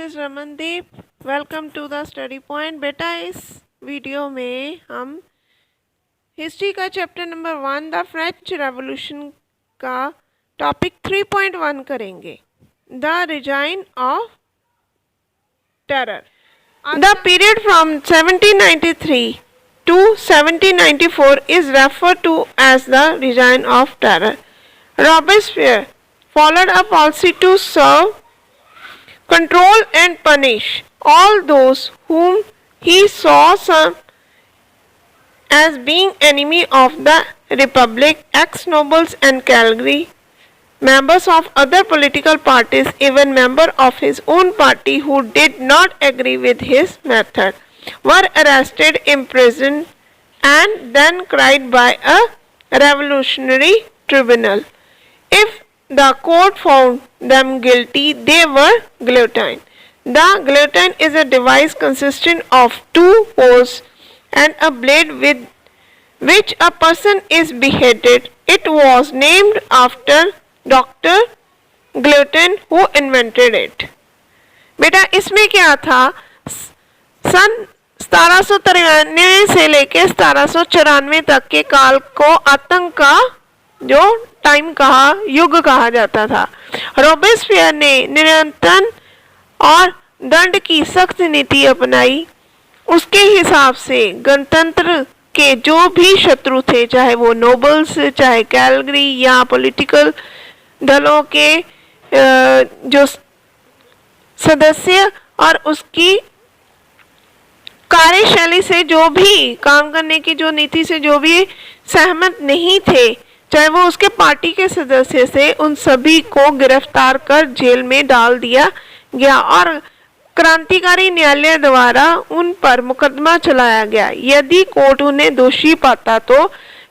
Is Ramandeep. Welcome to the study point. बेटा इस video में हम हिस्ट्री का chapter number 1 the French revolution का टॉपिक 3.1 करेंगे, the reign of terror. The period from 1793 to 1794 is referred to as the reign of terror. Robespierre followed a policy to serve, control and punish all those whom he saw as being enemy of the republic, ex-nobles and cavalry, members of other political parties, even members of his own party who did not agree with his method, were arrested, imprisoned and then tried by a revolutionary tribunal. If the court found them guilty, they were guillotined. The guillotine is a device consisting of two poles and a blade with which a person is beheaded. It was named after Dr. Guillotin who invented it. बेटा इसमें क्या था, सन 1793 से लेके 1794 तक के काल को आतंक का जो टाइम कहा, युग कहा जाता था। रोबेस्पियर ने निरंतर और दंड की सख्त नीति अपनाई। उसके हिसाब से गणतंत्र के जो भी शत्रु थे, चाहे वो नोबल्स, चाहे कैलगरी या पॉलिटिकल दलों के जो सदस्य और उसकी कार्यशैली से जो भी काम करने की जो नीति से जो भी सहमत नहीं थे, चाहे वो उसके पार्टी के सदस्य से, उन सभी को गिरफ्तार कर जेल में डाल दिया गया और क्रांतिकारी न्यायालय द्वारा उन पर मुकदमा चलाया गया। यदि कोर्ट उन्हें दोषी पाता तो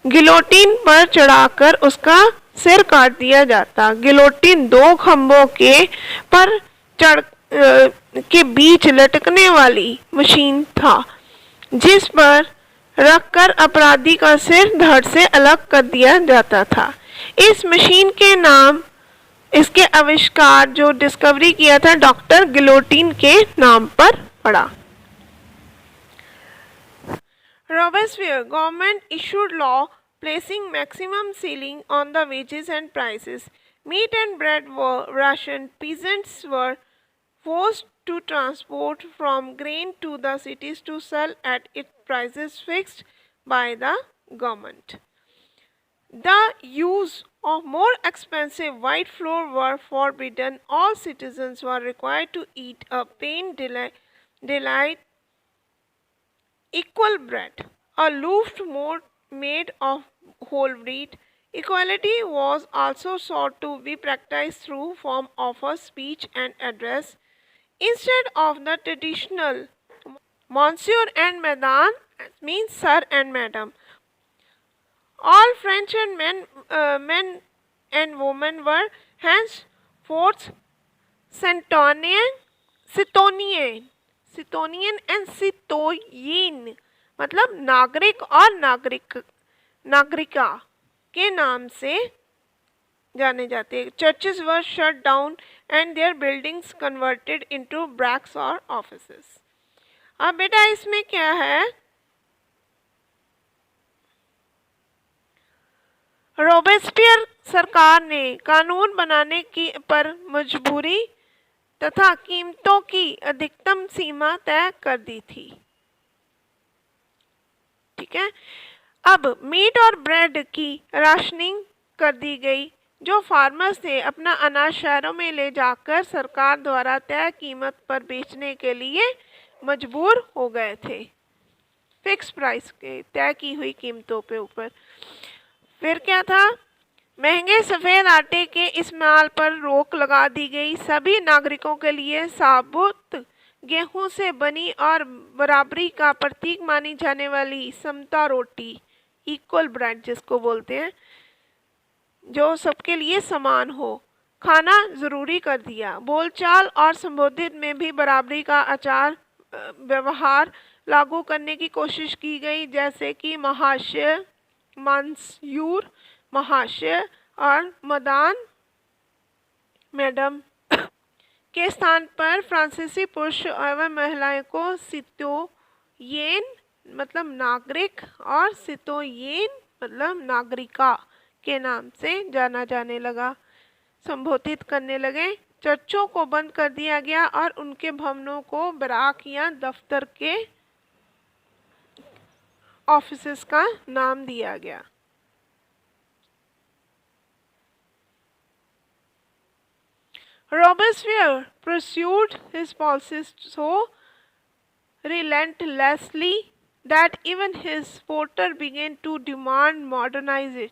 गिलोटिन पर चढ़ाकर उसका सिर काट दिया जाता। गिलोटिन दो खंभों के पर चढ़ के बीच लटकने वाली मशीन था, जिस पर रखकर अपराधी का सिर धड़ से अलग कर दिया जाता था। इस मशीन के नाम, इसके आविष्कार जो डिस्कवरी किया था, डॉक्टर गिलोटिन के नाम पर पड़ा। Robespierre government issued law placing maximum ceiling on the wages and prices. Meat and bread were rationed. Peasants were forced to transport from grain to the cities to sell at its prices fixed by the government. The use of more expensive white flour were forbidden. All citizens were required to eat a plain delight equal bread, a loaf made of whole wheat. Equality was also sought to be practiced through form of a speech and address instead of the traditional Monsieur and Madame, means sir and madam. All French and men and women were henceforth citoyen and citoyenne, मतलब नागरिक और नागरिका के नाम से जाने जाते। Churches were shut down and their buildings converted into barracks or offices. अब बेटा इसमें क्या है, रोबेस्पियर सरकार ने कानून बनाने की पर मजबूरी तथा कीमतों की अधिकतम सीमा तय कर दी थी। ठीक है, अब मीट और ब्रेड की राशनिंग कर दी गई। जो फार्मर्स थे अपना अनाज शहरों में ले जाकर सरकार द्वारा तय कीमत पर बेचने के लिए मजबूर हो गए थे, फिक्स प्राइस के तय की हुई कीमतों पे ऊपर। फिर क्या था, महंगे सफ़ेद आटे के इस्तेमाल पर रोक लगा दी गई। सभी नागरिकों के लिए साबुत गेहूं से बनी और बराबरी का प्रतीक मानी जाने वाली समता रोटी, इक्वल ब्रेड जिसको बोलते हैं, जो सबके लिए समान हो, खाना ज़रूरी कर दिया। बोलचाल और संबोधित में भी बराबरी का आचार व्यवहार लागू करने की कोशिश की गई, जैसे कि महाशय, मंस्यूर, महाशय और मदान, मैडम के स्थान पर फ्रांसीसी पुरुष एवं महिलाओं को सितोयेन मतलब नागरिक और सितोयेन मतलब नागरिका के नाम से जाना जाने लगा, संबोधित करने लगे। चर्चों को बंद कर दिया गया और उनके भवनों को बैराक या दफ्तर के ऑफिसेस का नाम दिया गया। Robespierre pursued his policies so relentlessly that even his supporters began to demand modernization.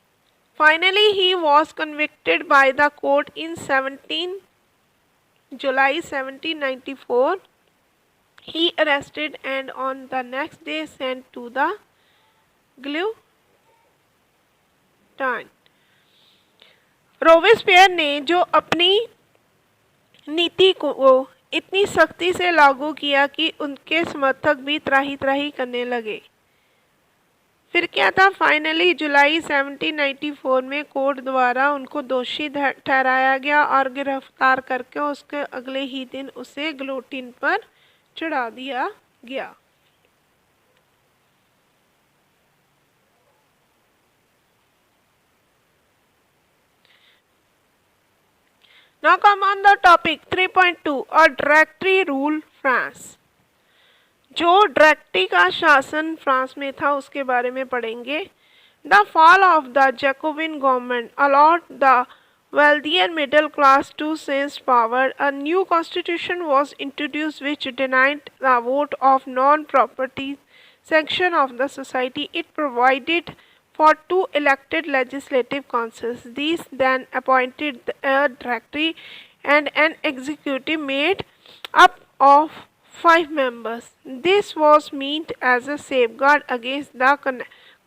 Finally, he was convicted by the court in July 1794. He arrested and on the next day sent to the guillotine. Robespierre ने जो अपनी नीति को इतनी सख्ती से लागू किया कि उनके समर्थक भी त्राही त्राही करने लगे। फिर क्या था, फाइनली जुलाई 1794 में कोर्ट द्वारा उनको दोषी ठहराया गया और गिरफ्तार करके उसके अगले ही दिन उसे गिलोटिन पर चढ़ा दिया गया। Now come on the topic 3.2 और डायरेक्टरी रूल फ्रांस। जो डायरेक्टरी का शासन फ्रांस में था उसके बारे में पढ़ेंगे। The fall of the Jacobin government allowed the wealthier middle class to seize power. A new constitution was introduced which denied the vote of non-property section of the society. It provided for 2 elected legislative councils. These then appointed a directory and an executive made up of 5 members. This was meant as a safeguard against the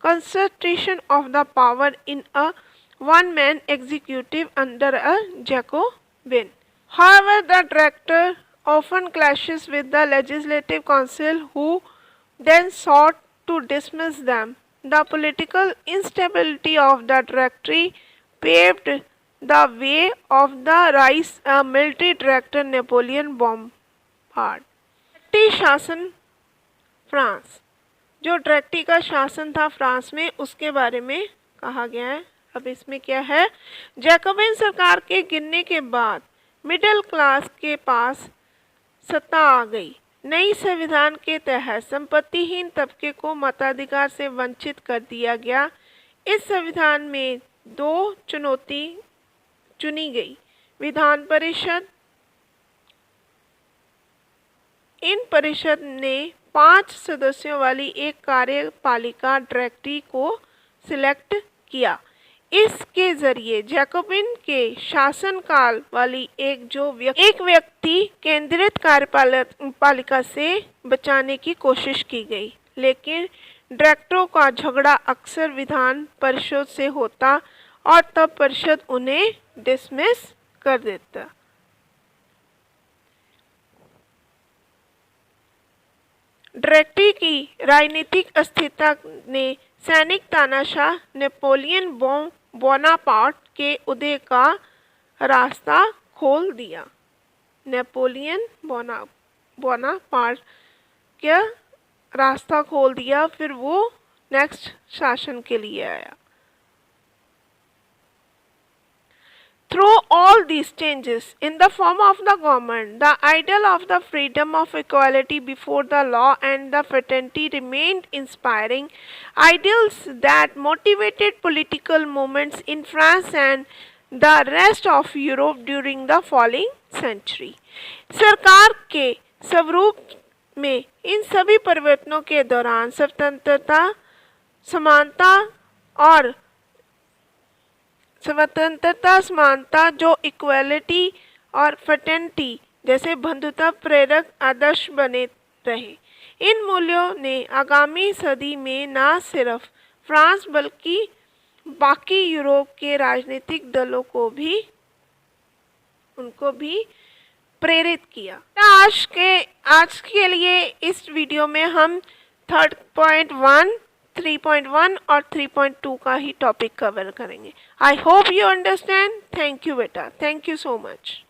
concentration of the power in a one-man executive under a Jacobin. However, the director often clashes with the legislative council who then sought to dismiss them. The political instability of the directory paved the way of the rise of military director Napoleon Bonaparte. Directory शासन France, जो directory का शासन था France में उसके बारे में कहा गया है। अब इसमें क्या है, जैकोबिन सरकार के गिरने के बाद मिडिल क्लास के पास सत्ता आ गई। नई संविधान के तहत संपत्तिहीन तबके को मताधिकार से वंचित कर दिया गया। इस संविधान में 2 चुनौती चुनी गई, विधान परिषद। इन परिषद ने 5 सदस्यों वाली एक कार्यपालिका डायरेक्टरी को सिलेक्ट किया। इसके जरिए जैकोबिन के शासनकाल वाली एक व्यक्ति केंद्रित कार्यपालिका से बचाने की कोशिश की गई, लेकिन डायरेक्टरों का झगड़ा अक्सर विधान परिषद से होता और तब परिषद उन्हें डिसमिस कर देता। डायरेक्टरी की राजनीतिक अस्थिरता ने सैनिक तानाशाह नेपोलियन बोनापार्ट के उदय का रास्ता खोल दिया। नेपोलियन बोनापार्ट का रास्ता खोल दिया, फिर वो नेक्स्ट शासन के लिए आया। Through all these changes in the form of the government, the ideal of the freedom of equality before the law and the fraternity remained inspiring ideals that motivated political movements in France and the rest of Europe during the following century. सरकार के स्वरूप में इन सभी परिवर्तनों के दौरान स्वतंत्रता, समानता जो इक्वालिटी और फर्टेनिटी जैसे बंधुता प्रेरक आदर्श बने रहे। इन मूल्यों ने आगामी सदी में न सिर्फ फ्रांस बल्कि बाकी यूरोप के राजनीतिक दलों को भी प्रेरित किया। आज के लिए इस वीडियो में हम 3.1, 3.1 और 3.2 का ही टॉपिक कवर करेंगे। I hope you understand. Thank you बेटा, थैंक यू सो मच।